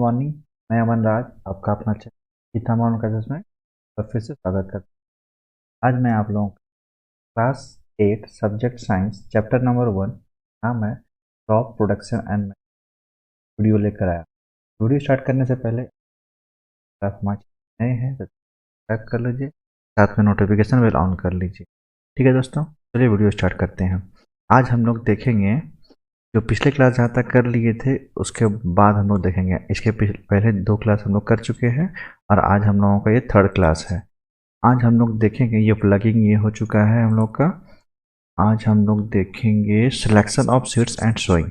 Morning. मैं अमन राज, आपका अपना गीता मॉर्निंग क्लासेस में और फिर से स्वागत करता हूँ। आज मैं आप लोगों को class 8 subject science chapter number 1 नाम है क्रॉप प्रोडक्शन एंड वीडियो लेकर आया। वीडियो स्टार्ट करने से पहले आप नए हैं तो सब्सक्राइब कर लीजिए, साथ में नोटिफिकेशन बेल ऑन कर लीजिए। ठीक है दोस्तों, चलिए वीडियो स्टार्ट करते हैं। आज हम लोग देखेंगे जो पिछले क्लास जहाँ तक कर लिए थे उसके बाद हम लोग देखेंगे। इसके पहले 2 क्लास हम लोग कर चुके हैं और आज हम लोगों का ये 3rd क्लास है। आज हम लोग देखेंगे ये प्लगिंग ये हो चुका है हम लोग का। आज हम लोग देखेंगे selection of seeds and sowing,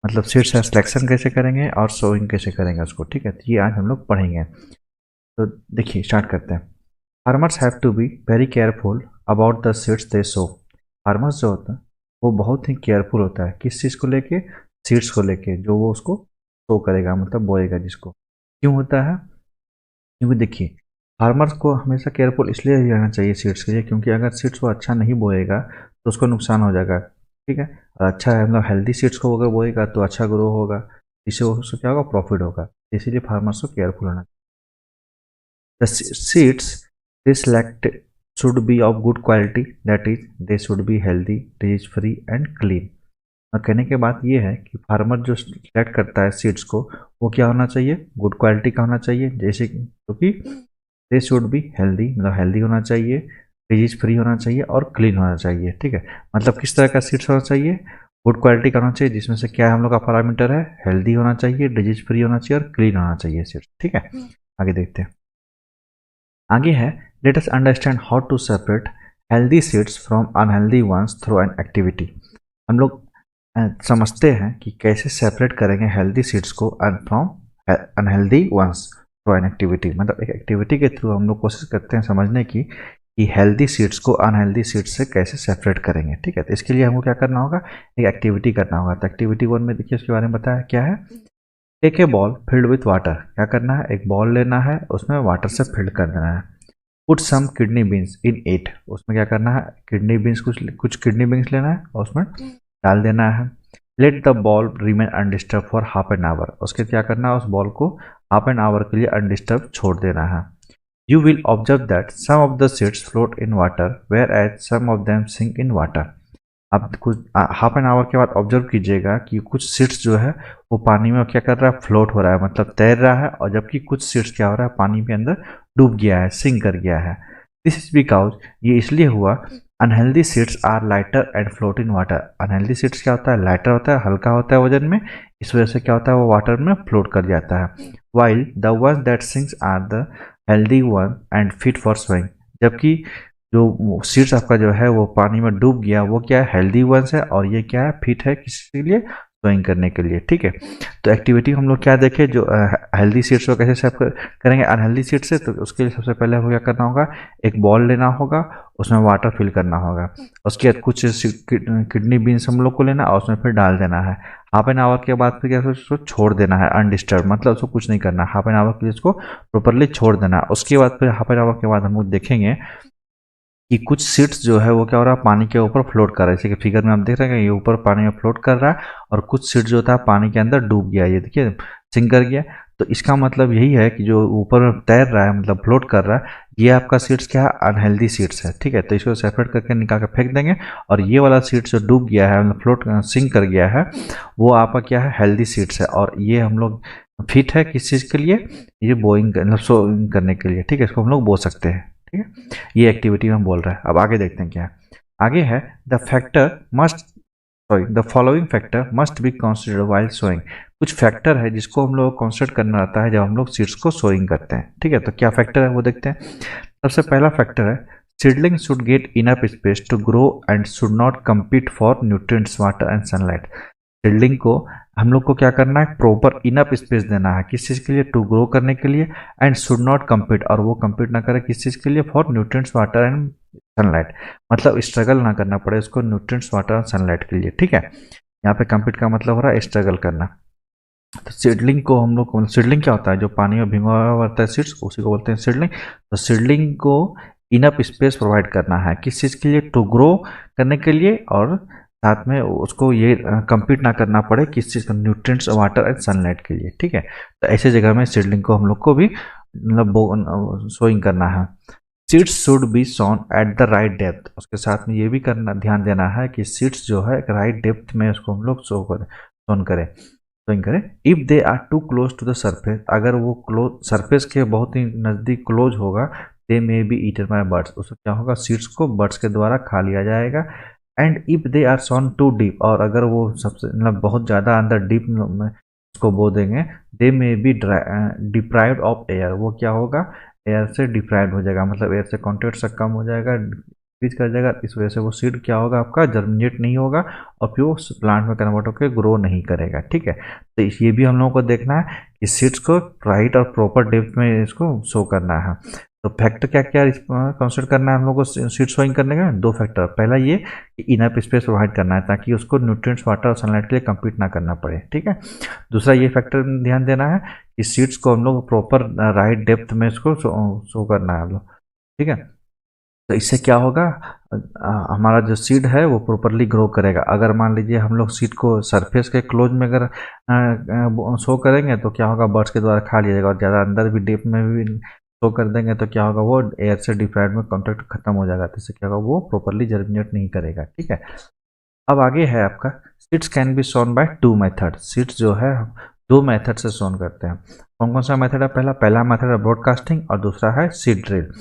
मतलब सीड्स का सिलेक्शन कैसे करेंगे और सोइंग कैसे करेंगे उसको। ठीक है, तो ये आज हम लोग पढ़ेंगे। तो देखिए स्टार्ट करते हैं। Farmers have to be very careful about the seeds they sow. Farmers जो होता है वो बहुत ही केयरफुल होता है किस चीज़ को लेके, सीड्स को लेके, जो वो उसको सो करेगा मतलब बोएगा जिसको। क्यों होता है? क्योंकि देखिए फार्मर्स को हमेशा केयरफुल इसलिए रहना चाहिए सीड्स के लिए, क्योंकि अगर सीड्स वो अच्छा नहीं बोएगा तो उसको नुकसान हो जाएगा। ठीक है, और अच्छा है मतलब हेल्दी सीड्स को अगर बोएगा तो अच्छा ग्रो होगा, इससे उसको क्या होगा, प्रॉफिट होगा। इसीलिए फार्मर्स को केयरफुल होना। The seeds they select should be of good quality, that is they should be healthy, disease free and clean। और कहने के बाद ये है कि फार्मर जो सिलेक्ट करता है सीड्स को वो क्या होना चाहिए, गुड क्वालिटी का होना चाहिए। जैसे क्योंकि दे शुड बी हेल्दी, मतलब हेल्दी होना चाहिए, डिजीज फ्री होना चाहिए और क्लीन होना चाहिए। ठीक है, मतलब किस तरह का सीड्स होना चाहिए, गुड क्वालिटी का होना चाहिए, जिसमें से क्या हम लोग का पैरामीटर है, हेल्दी होना चाहिए, डिजीज फ्री होना चाहिए और क्लीन होना चाहिए सीड्स। ठीक है, आगे देखते हैं। आगे है let us understand how to separate healthy seeds from unhealthy ones through an activity. हम लोग समझते हैं कि कैसे सेपरेट करेंगे हेल्दी सीड्स को from unhealthy ones through an activity. मतलब एक एक्टिविटी के थ्रू हम लोग कोशिश करते हैं समझने की कि हेल्दी सीड्स को अनहेल्दी सीड्स से कैसे सेपरेट करेंगे। ठीक है, तो इसके लिए हमको क्या करना होगा, एक एक्टिविटी करना होगा। तो एक्टिविटी 1 में देखिए उसके बारे में बताया क्या है। Take a bowl filled with water. क्या करना है, एक बॉल लेना है, उसमें वाटर से फिल्ड कर देना है। Put some kidney beans in it. उसमें क्या करना है, किडनी बीन्स कुछ किडनी बीन्स लेना है और उसमें डाल देना है। Let the bowl remain undisturbed for half an hour. उसके क्या करना है, उस बॉल को हाफ एन आवर के लिए अनडिस्टर्ब छोड़ देना है। You will observe that some of the seeds float in water whereas some of them sink in water. अब कुछ हाफ एन आवर के बाद ऑब्जर्व कीजिएगा कि कुछ सीड्स जो है वो पानी में क्या कर रहा है, फ्लोट हो रहा है, मतलब तैर रहा है, और जबकि कुछ सीड्स क्या हो रहा है, पानी के अंदर डूब गया है, सिंक कर गया है। दिस इज बिकॉज, ये इसलिए हुआ, unhealthy seeds are lighter and float in water. Unhealthy seeds क्या होता है, लाइटर होता है, हल्का होता है वजन में, इस वजह से क्या होता है वो वाटर में फ्लोट कर जाता है। While the one that sinks are the healthy one and fit for swimming. जबकि जो सीड्स आपका जो है वो पानी में डूब गया वो क्या है, हेल्दी वंस है, और ये क्या है, फिट है किसी के लिए, स्विमिंग करने के लिए। ठीक है, तो एक्टिविटी हम लोग क्या देखें, जो हेल्दी सीड्स को कैसे सेव करेंगे अनहेल्दी सीड्स से। तो उसके लिए सबसे पहले हमको क्या करना होगा, एक बॉल लेना होगा, उसमें वाटर फिल करना होगा। उसके बाद कुछ किडनी बीन्स हम लोग को लेना और उसमें फिर डाल देना है। हाफ एन आवर के बाद फिर क्या उसको छोड़ देना है अनडिस्टर्ब, मतलब उसको कुछ नहीं करना, हाफ एन आवर के लिए उसको प्रॉपरली छोड़ देना। उसके बाद फिर हाफ एन आवर के बाद हम लोग देखेंगे कि कुछ सीड्स जो है वो क्या हो रहा है, पानी के ऊपर फ्लोट कर रहा है। जैसे कि फिगर में आप देख रहे हैं ये ऊपर पानी में फ्लोट कर रहा है, और कुछ सीड्स जो था पानी के अंदर डूब गया, ये देखिए सिंक कर गया। तो इसका मतलब यही है कि जो ऊपर तैर रहा है मतलब फ्लोट कर रहा है, ये आपका सीड्स क्या है, अनहेल्दी सीड्स है। ठीक है, तो इसको सेपरेट करके निकाल कर फेंक देंगे, और ये वाला सीड्स जो डूब गया है मतलब फ्लोट सिंक कर गया है, वो आपका क्या है, हेल्दी सीड्स है। और ये हम लोग फिट है किस चीज़ के लिए, ये बोइंग मतलब सोइंग करने के लिए। ठीक है, इसको हम लोग बो सकते हैं। ठीक है, ये एक्टिविटी में बोल रहा है। अब आगे देखते हैं क्या है। आगे है the following factor must be considered while sowing. कुछ फैक्टर है जिसको हम लोग कंसिडर करना आता है जब हम लोग सीड्स को सोइंग करते हैं। ठीक है, तो क्या फैक्टर है वो देखते हैं। सबसे पहला फैक्टर है seedling should get enough space to grow and should not compete for nutrients, water and sunlight. Seedling को हम लोग को क्या करना है, प्रॉपर इनफ स्पेस देना है किस चीज़ के लिए, टू ग्रो करने के लिए, एंड शुड नॉट कम्पीट, और वो कम्पीट ना करे किस चीज़ के लिए, for nutrients, water and sunlight. मतलब स्ट्रगल ना करना पड़े उसको न्यूट्रिएंट्स, वाटर और सनलाइट के लिए। ठीक है, यहाँ पे कम्पीट का मतलब हो रहा है स्ट्रगल करना। तो सीडलिंग को हम लोग, सीडलिंग क्या होता है, जो पानी में भिंगा हुआ होता है सीड्स, उसी को बोलते हैं सीडलिंग। तो सीडलिंग को इनफ स्पेस प्रोवाइड करना है किस चीज़ के लिए, टू ग्रो करने के लिए और साथ में उसको ये compete ना करना पड़े किस चीज़ का, न्यूट्रिएंट्स, वाटर एंड सनलाइट के लिए, ठीक है। तो ऐसे जगह में सीडलिंग को हम लोग को भी मतलब सोइंग करना है। Seeds should be sown at the right depth, उसके साथ में ये भी करना, ध्यान देना है कि सीड्स जो है एक राइट डेप्थ में उसको हम लोग सोन करें, सोइंग करें। If they are too close to the surface, अगर वो क्लोज सरफेस के बहुत ही नज़दीक क्लोज होगा, they may be eaten by birds, उसको क्या होगा, सीड्स को बर्ड्स के द्वारा खा लिया जाएगा। And if they are sown too deep, और अगर वो सबसे मतलब बहुत ज़्यादा अंदर डीप में उसको बो देंगे, they may be deprived of air, वो क्या होगा, एयर से डिप्राइव्ड हो जाएगा, मतलब एयर से कॉन्टेक्ट से कम हो जाएगा, डिक्रीज कर जाएगा। इस वजह से वो सीड क्या होगा, आपका जर्मिनेट नहीं होगा और फिर वो प्लांट में कन्वर्ट होकर ग्रो नहीं करेगा, ठीक है। तो ये भी हम लोगों को देखना है कि सीड्स को राइट और प्रॉपर डेप्थ में इसको शो करना है। तो फैक्टर क्या क्या कंसिडर करना है हम लोग को सीड सोइंग करने का, दो फैक्टर। पहला ये कि इनफ स्पेस प्रोवाइड करना है ताकि उसको न्यूट्रिएंट्स, वाटर और सनलाइट के लिए कम्पीट ना करना पड़े, ठीक है। दूसरा ये फैक्टर ध्यान देना है कि सीड्स को हम लोग प्रॉपर राइट डेप्थ में इसको शो करना है हम लोग, ठीक है। तो इससे क्या होगा, हमारा जो सीड है वो प्रॉपरली ग्रो करेगा। अगर मान लीजिए हम लोग सीड को सरफेस के क्लोज में अगर शो करेंगे तो क्या होगा, बर्ड्स के द्वारा खा लिया जाएगा, और ज़्यादा अंदर भी डेप्थ में भी शो कर देंगे तो क्या होगा, वो एयर से डिप्राइव्ड में कॉन्टेक्ट खत्म हो जाएगा, तो इससे क्या होगा, वो प्रॉपरली जर्मिनेट नहीं करेगा, ठीक है। अब आगे है आपका, seeds can be sown by two method, seeds जो है दो मेथड से सोन करते हैं। कौन कौन सा मेथड है, पहला मेथड है ब्रॉडकास्टिंग और दूसरा है सीड ड्रिल।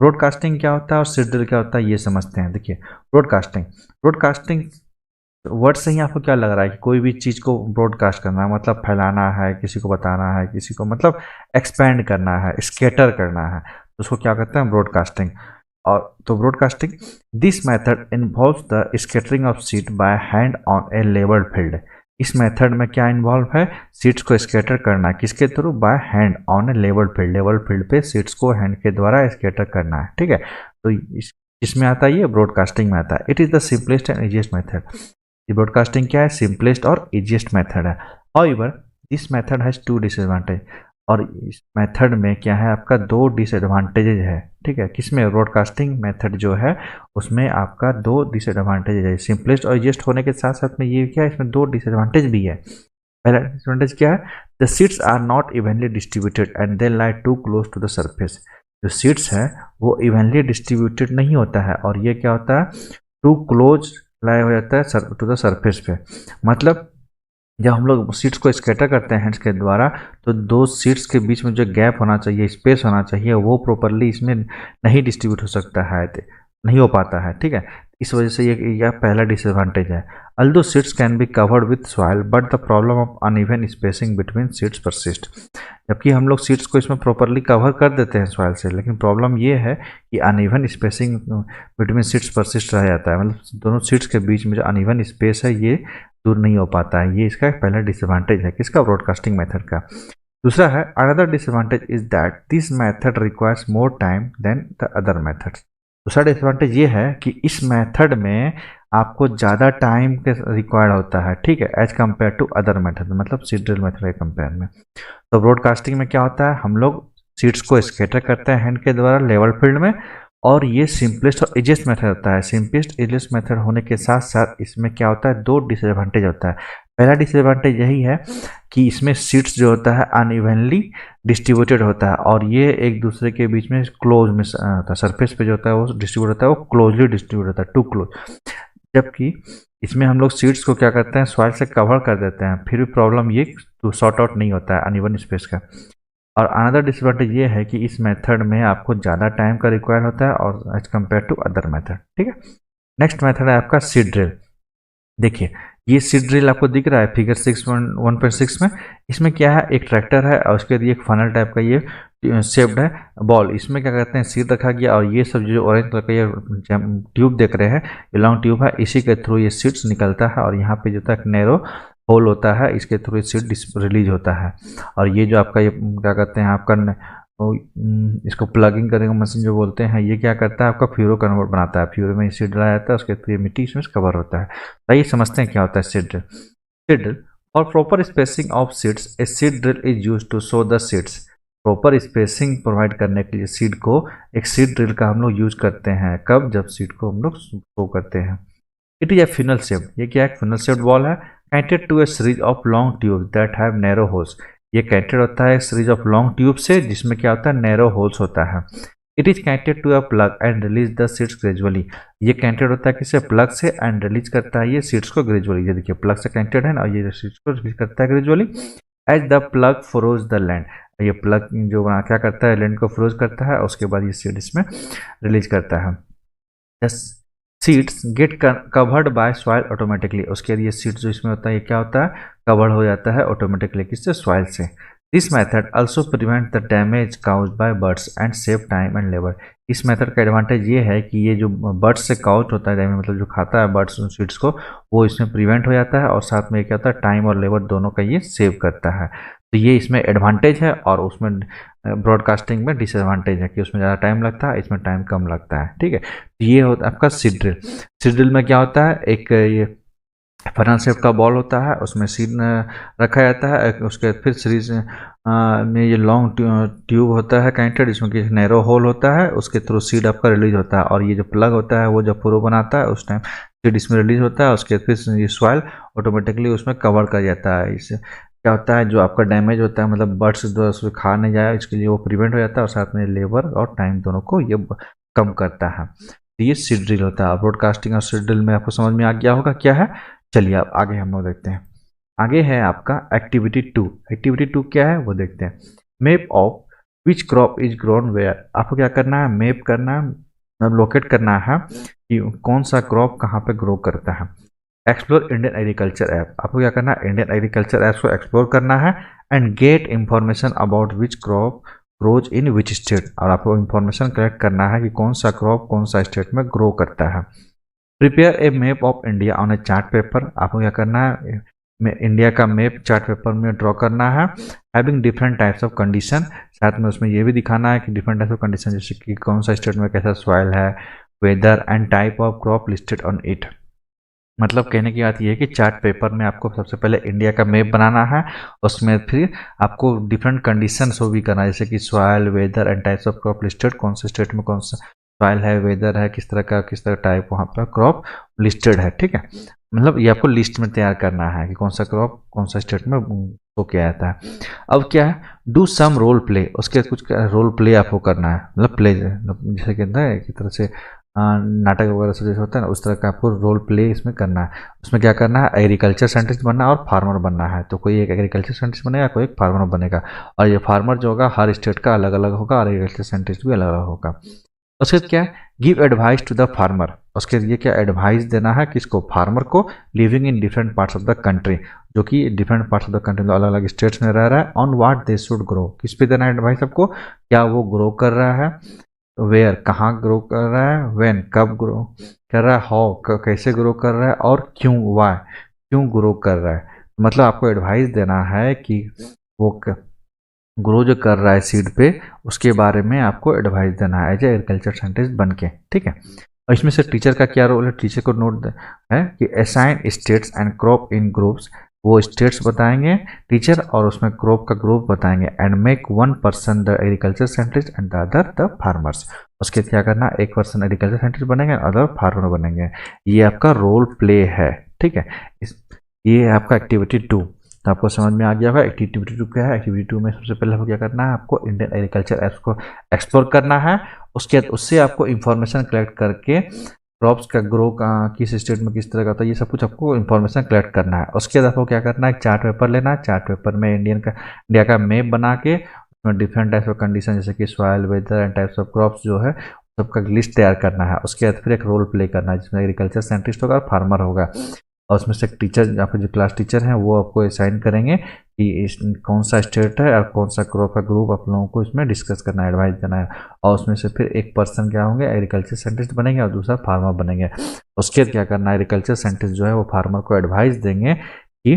ब्रॉडकास्टिंग क्या होता है और सीड ड्रिल क्या होता है, ये समझते हैं। देखिए ब्रॉडकास्टिंग, ब्रॉडकास्टिंग वर्ड से ही आपको क्या लग रहा है कि कोई भी चीज़ को ब्रॉडकास्ट करना है, मतलब फैलाना है, किसी को बताना है, किसी को मतलब एक्सपेंड करना है, स्केटर करना है, तो उसको क्या कहते हैं, ब्रॉडकास्टिंग। और तो broadcasting, this method involves the scattering of seed by hand on a levelled field. इस मेथड में क्या इन्वॉल्व है, सीड्स को स्केटर करना, किसके थ्रू, by hand on a levelled field, levelled field पे सीड्स को हैंड के द्वारा स्केटर करना है, ठीक है। तो इसमें आता है, ये ब्रॉडकास्टिंग में आता है। It is the simplest and easiest method. Broadcasting क्या है, सिंपलेस्ट और इजीएस्ट मेथड है। However this method has two disadvantage, और इस मेथड में क्या है, आपका दो डिसएडवांटेजेज है, ठीक है। किसमें, ब्रॉडकास्टिंग मेथड जो है उसमें आपका दो डिसएडवांटेज है। सिंपलेस्ट और इजीएस्ट होने के साथ साथ में ये क्या है, इसमें दो डिसएडवांटेज भी है। पहला डिसएडवांटेज क्या है, the seeds are not evenly distributed and they lie too close to the surface. जो सीड्स है वो इवनली डिस्ट्रीब्यूटेड नहीं होता है, और ये क्या होता है, टू क्लोज लाई हो जाता है टू द सरफेस पे। मतलब जब हम लोग सीड्स को स्कैटर करते हैं हैंड्स के द्वारा, तो दो सीड्स के बीच में जो गैप होना चाहिए, स्पेस होना चाहिए, वो प्रॉपरली इसमें नहीं डिस्ट्रीब्यूट हो सकता है, नहीं हो पाता है, ठीक है। इस वजह से ये पहला डिसएडवांटेज है। Although seeds can be covered with soil but the problem of uneven spacing between seeds persist. जबकि हम लोग सीड्स को इसमें प्रॉपरली कवर कर देते हैं सॉइल से, लेकिन प्रॉब्लम ये है कि uneven spacing between seeds persist रह जाता है, मतलब दोनों सीड्स के बीच में जो अनइवन स्पेस है ये दूर नहीं हो पाता है। ये इसका पहला डिसएडवांटेज है, किसका, ब्रॉडकास्टिंग मेथड का। दूसरा है, another disadvantage is that this method requires more time than the other methods. दूसरा डिसएडवांटेज ये है कि इस मेथड में आपको ज़्यादा टाइम के रिक्वायर्ड होता है, ठीक है, as compare to other method, मतलब सीड ड्रिल मेथड के कंपेयर में। तो ब्रॉडकास्टिंग में क्या होता है, हम लोग सीड्स को स्कैटर करते हैं हैंड के द्वारा लेवल फील्ड में, और ये सिंपलेस्ट और इजीएस्ट मेथड होता है। सिंपलेस्ट इजीएस्ट मेथड होने के साथ साथ इसमें क्या होता है, दो डिसएडवांटेज होता है। पहला डिसएडवांटेज यही है कि इसमें सीड्स जो होता है अनइवनली डिस्ट्रीब्यूटेड होता है, और ये एक दूसरे के बीच में क्लोज में होता है, सरफेस पे जो होता है वो डिस्ट्रीब्यूट होता है, वो क्लोजली डिस्ट्रीब्यूट होता है, टू क्लोज। जबकि इसमें हम लोग सीड्स को क्या करते हैं, सॉइल से कवर कर देते हैं, फिर भी प्रॉब्लम ये तो सॉर्ट आउट नहीं होता है अनइवन स्पेस का। और अनदर डिसएडवांटेज ये है कि इस मेथड में आपको ज़्यादा टाइम का रिक्वायर होता है और as compare to other method, ठीक है। नेक्स्ट मेथड है आपका सीड ड्रिल। देखिए ये सीड ड्रिल आपको दिख रहा है फिगर 1.6 में। इसमें क्या है, एक ट्रैक्टर है और उसके लिए एक फनल टाइप का ये शेप्ड है बॉल। इसमें क्या कहते हैं, सीड रखा गया, और ये सब जो ऑरेंज कलर का ये ट्यूब देख रहे हैं, ये लॉन्ग ट्यूब है, इसी के थ्रू ये सीड्स निकलता है, और यहाँ पे जो तक नैरो होल होता है, इसके थ्रू सीड रिलीज होता है। और ये जो आपका ये क्या कहते हैं आपका इसको प्लगिंग करने का मशीन जो बोलते हैं, ये क्या करता है, आपका फ्यूरो कन्वर्ट बनाता है, फ्यूरो में सीड डाला जाता है, उसके थ्रू मिट्टी इसमें कवर होता है। तो ये समझते हैं क्या होता है सीड ड्रिल। सीड ड्रिल और proper spacing of seeds, a seed drill is use to sow the seeds. Proper spacing provide करने के लिए सीड को एक सीड ड्रिल का हम लोग यूज करते हैं, कब, जब सीड को हम लोग सो करते हैं। It is a funnel shaped, ये क्या है, फिनल शेप्ड बॉल है, connected to a series of long tube that have narrow holes. ये कनेक्टेड होता है सीरीज ऑफ लॉन्ग ट्यूब से जिसमें क्या होता है, नैरो होल्स होता है। It is connected to a plough and release the seeds gradually. ये कनेक्टेड होता है किससे, प्लग से, एंड रिलीज करता है ये सीड्स को ग्रेजुअली। ये देखिए प्लग से कनेक्टेड है ना, और ये सीड्स को रिलीज करता है gradually. As the plough furrows the land, ये प्लग जो क्या करता है, लैंड को फ्रोज करता है, उसके बाद ये सीड इसमें रिलीज करता है। Seeds get covered by soil automatically, उसके लिए सीड्स जो इसमें होता है ये क्या होता है, कवर्ड हो जाता है ऑटोमेटिकली, किससे, सॉइल से। This method also prevent the damage caused bye birds and save time and labour. इस मेथड का एडवांटेज ये है कि ये जो बर्ड्स से काउज होता है डैमेज, मतलब जो खाता है बर्ड्स सीड्स को, वो इसमें प्रिवेंट हो जाता है, और साथ में क्या होता है, टाइम और लेबर दोनों का ये सेव करता है। तो ये इसमें एडवांटेज है, और उसमें ब्रॉडकास्टिंग में डिसएडवांटेज है कि उसमें ज़्यादा टाइम लगता है, इसमें टाइम कम लगता है, ठीक है। तो ये होता है आपका सीड ड्रिल। सीड ड्रिल में क्या होता है, एक ये फनल शेप का बॉल होता है, उसमें सीड रखा जाता है, उसके फिर सीरीज में ये लॉन्ग ट्यूब होता है कनेक्टेड, इसमें कि नैरो होल होता है, उसके थ्रू सीड आपका रिलीज होता है, और ये जो प्लग होता है वो जब प्रो बनाता है उस टाइम सीड इसमें रिलीज होता है, उसके फिर ये सॉइल ऑटोमेटिकली उसमें कवर कर जाता है। इससे क्या होता है, जो आपका डैमेज होता है, मतलब बर्ड्स जो उसमें खा नहीं जाए, इसके लिए वो प्रिवेंट हो जाता है, और साथ में लेबर और टाइम दोनों को ये कम करता है। तो ये सीड ड्रिल होता है। ब्रॉडकास्टिंग और सीड ड्रिल में आपको समझ में आ गया होगा क्या है। चलिए अब आगे हम लोग देखते हैं। आगे है आपका एक्टिविटी 2। एक्टिविटी 2 क्या है वो देखते हैं। Map of which crop is grown where. आपको क्या करना है, मैप करना है, मतलब लोकेट करना है कि कौन सा क्रॉप कहाँ पे ग्रो करता है। एक्सप्लोर इंडियन एग्रीकल्चर ऐप, आपको क्या करना है, इंडियन एग्रीकल्चर ऐप को एक्सप्लोर करना है, and get information about which crop grows in which state. और आपको इंफॉर्मेशन कलेक्ट करना है कि कौन सा क्रॉप कौन सा स्टेट में ग्रो करता है। Prepare a map of India on A chart paper, आपको क्या करना है, इंडिया का मैप चार्ट पेपर में ड्रॉ करना है, having different types of condition, साथ में उसमें ये भी दिखाना है कि डिफरेंट टाइप्स ऑफ कंडीशन, जैसे कि कौन सा स्टेट में कैसा सॉइल है, weather and type of crop listed on it. मतलब कहने की बात यह है कि चार्ट पेपर में आपको सबसे पहले इंडिया का मैप बनाना है, उसमें फिर आपको डिफरेंट कंडीशन शो भी करना है, जैसे कि soil, weather and types of crop listed, कौन से स्टेट में कौन सा सॉइल है, वेदर है, किस तरह टाइप वहाँ पर क्रॉप लिस्टेड है, ठीक है। मतलब ये आपको लिस्ट में तैयार करना है कि कौन सा क्रॉप कौन सा स्टेट में तो क्या आता है। अब क्या है, डू सम रोल प्ले, उसके कुछ रोल प्ले आपको करना है, मतलब प्ले जैसे कहता है एक तरह से नाटक वगैरह से जैसे होता है ना, उस तरह का आपको रोल प्ले इसमें करना है। उसमें क्या करना है, एग्रीकल्चर साइंटिस्ट बनना है और फार्मर बनना है। तो कोई एक एग्रीकल्चर साइंटिस्ट बनेगा, कोई एक फार्मर बनेगा, और ये फार्मर जो होगा हर स्टेट का अलग अलग होगा, और एग्रीकल्चर साइंटिस्ट भी अलग अलग होगा। उसके बाद क्या है, give advice to the farmer, उसके लिए क्या एडवाइस देना है किसको, फार्मर को, living in different parts of the country, जो कि different parts of the country में अलग अलग स्टेट्स में रह रहा है, on what they should grow, किस पे देना है एडवाइस आपको, क्या वो ग्रो कर रहा है, वेयर कहाँ ग्रो कर रहा है, व्हेन कब ग्रो कर रहा है, हाउ कैसे ग्रो कर रहा है, और क्यों, वाई क्यों ग्रो कर रहा है। मतलब आपको एडवाइस देना है कि वो ग्रो जो कर रहा है सीड पे, उसके बारे में आपको एडवाइस देना है एज ए एग्रीकल्चर साइंटिस्ट बन के, ठीक है। और इसमें से टीचर का क्या रोल है, टीचर को नोट है कि assign states and crop in groups, वो स्टेट्स बताएंगे टीचर, और उसमें क्रॉप का ग्रुप बताएंगे, and make one person the agriculture scientist and the other the farmers. उसके क्या करना, एक पर्सन एग्रीकल्चर साइंटिस्ट बनेंगे, अदर फार्मर बनेंगे। ये आपका रोल प्ले है, ठीक है। ये आपका एक्टिविटी 2। तो आपको समझ में आ गया होगा एक्टिविटी 2 क्या है। एक्टिविटी 2 में सबसे पहले आपको क्या करना है, आपको इंडियन एग्रीकल्चर ऐप्स को एक्सप्लोर करना है। उसके बाद उससे आपको इंफॉर्मेशन कलेक्ट करके क्रॉप्स का ग्रो किस स्टेट में किस तरह का होता है, ये सब कुछ आपको इन्फॉर्मेशन कलेक्ट करना है। उसके बाद आपको क्या करना है, चार्ट पेपर लेना है, चार्ट पेपर में इंडिया का मैप बना के उसमें डिफरेंट टाइप्स ऑफ कंडीशन, जैसे कि soil, weather and types of crops जो है सबका लिस्ट तैयार करना है। उसके बाद फिर एक रोल प्ले करना है जिसमें एग्रीकल्चर साइंटिस्ट होगा और फार्मर होगा, और उसमें से टीचर, आपके जो क्लास टीचर हैं वो आपको असाइन करेंगे कि कौन सा स्टेट है और कौन सा क्रॉप का ग्रुप आप लोगों को इसमें डिस्कस करना है, एडवाइस देना है। और उसमें से फिर एक पर्सन क्या होंगे, एग्रीकल्चर साइंटिस्ट बनेंगे, और दूसरा फार्मर बनेंगे। उसके बाद क्या करना है, एग्रीकल्चर साइंटिस्ट जो है वो फार्मर को एडवाइस देंगे कि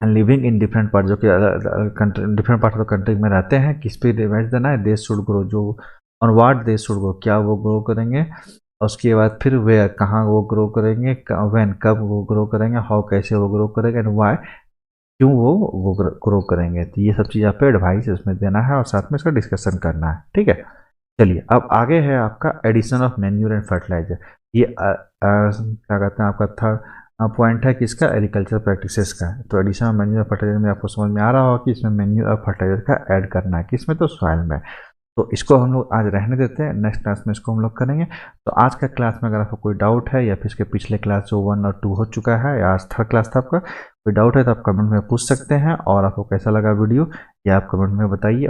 लिविंग इन डिफरेंट पार्ट, जो कि different part of the country में रहते हैं, किस पे एडवाइस देना है, देश शुड ग्रो, जो ऑन व्हाट देश शुड ग्रो, क्या वो ग्रो करेंगे। उसके बाद फिर वेयर कहाँ वो ग्रो करेंगे, व्हेन कब वो ग्रो करेंगे, हाउ कैसे वो ग्रो करेंगे, एंड वाई क्यों वो ग्रो करेंगे। तो ये सब चीज़ आप पे एडवाइस इसमें देना है और साथ में इसका डिस्कशन करना है, ठीक है। चलिए अब आगे है आपका addition of manure and fertiliser. ये क्या कहते हैं आपका थर्ड पॉइंट है किसका, एग्रीकल्चर प्रैक्टिसेस का। तो एडिशन ऑफ मैन्यूर फर्टिलाइजर में आपको समझ में आ रहा होगा कि इसमें मैन्यूर और फर्टिलाइजर का ऐड करना है, किसमें, तो सॉइल में। तो इसको हम लोग आज रहने देते हैं, नेक्स्ट क्लास में इसको हम लोग करेंगे। तो आज का क्लास में अगर आपको कोई डाउट है या फिर इसके पिछले क्लास जो 1 और 2 हो चुका है या आज थर्ड क्लास था आपका, कोई डाउट है तो आप कमेंट में पूछ सकते हैं। और आपको कैसा लगा वीडियो ये आप कमेंट में बताइए।